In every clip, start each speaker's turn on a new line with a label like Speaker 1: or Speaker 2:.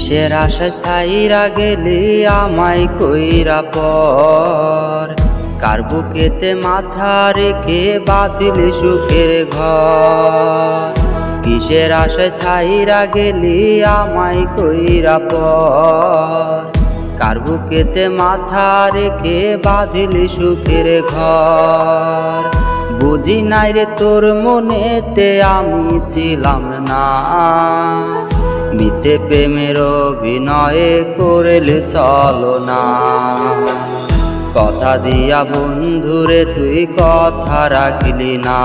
Speaker 1: কিসের আশায় ছাইরা গেলি আমায় কইরা পর, কার বুকেতে মাথা রেখে বাঁধিলি সুখের ঘর। কিসের আশায় ছাইরা গেলি আমায় কইরা পর, কার বুকেতে মাথা রেখে বাঁধিলি সুখের ঘর। বুঝি নাই রে তোর মনেতে আমি ছিলাম না, মিথ্যে প্রেমের অভিনয়ে করলি ছলনা। কথা দিয়া বন্ধুরে তুই কথা রাখলি না,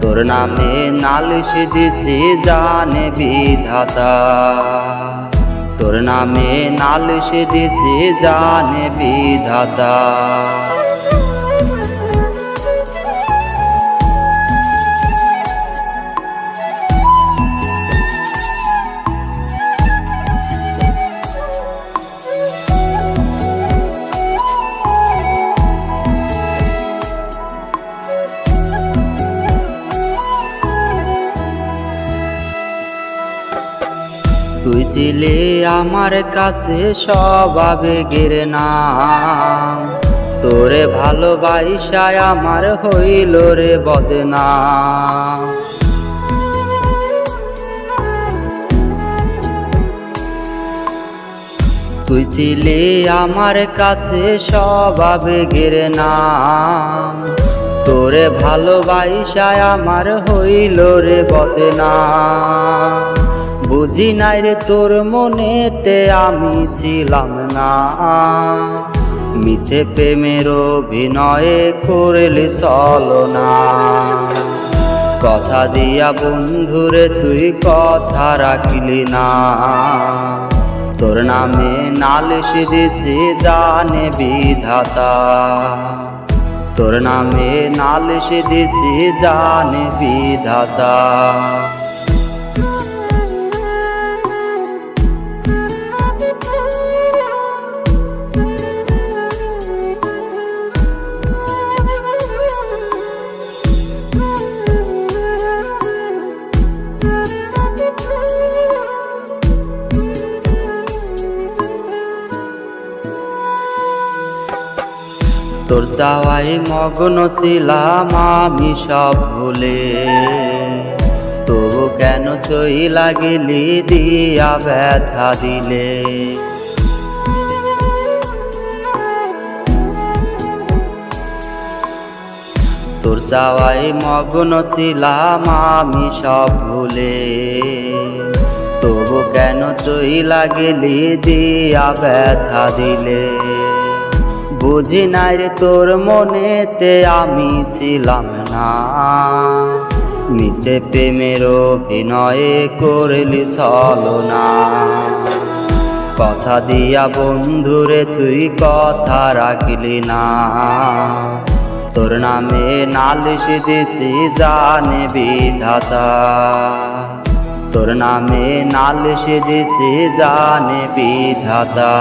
Speaker 1: তোর নামে নালিশ দিছি জানে বিধাতা, তোর নামে নালিশ দিছি জানে বিধাতা। তুই ছিলে আমার কাছে সব আবেগের নাম, তোরে ভালোবাসায় আমার হইল রে বদনাম। তুই ছিলে আমার কাছে সব আবেগের নাম, তোরে ভালোবাসায় আমার হইল রে বদনাম। বুঝি নাই রে তোর মনেতে আমি ছিলাম না, মিথ্যে প্রেমের অভিনয়ে করলি ছলনা। কথা দিয়া বন্ধুরে তুই কথা রাখলি না, তোর নামে নালিশ দিছি জানে বিধাতা, তোর নামে নালিশ দিছি জানে বিধাতা। তোর চাওয়াই মগ্ন ছিলাম আমি সব ভুলে, তবু কেন চইলা গেলি দিয়া ব্যথা দিলে। তোর চাওয়াই মগ্ন ছিলাম আমি সব ভুলে, তবু কেন চইলা গেলি দিয়া ব্যথা দিলে। বুঝি নাই রে তোর মনেতে আমি ছিলাম না, মিথ্যে প্রেমের অভিনয়ে করলি ছলনা। কথা দিয়া বন্ধুরে তুই কথা রাখলি না, তোর নামে নালিশ দিছি জানে বিধাতা, তোর নামে নালিশ দিছি জানে বিধাতা।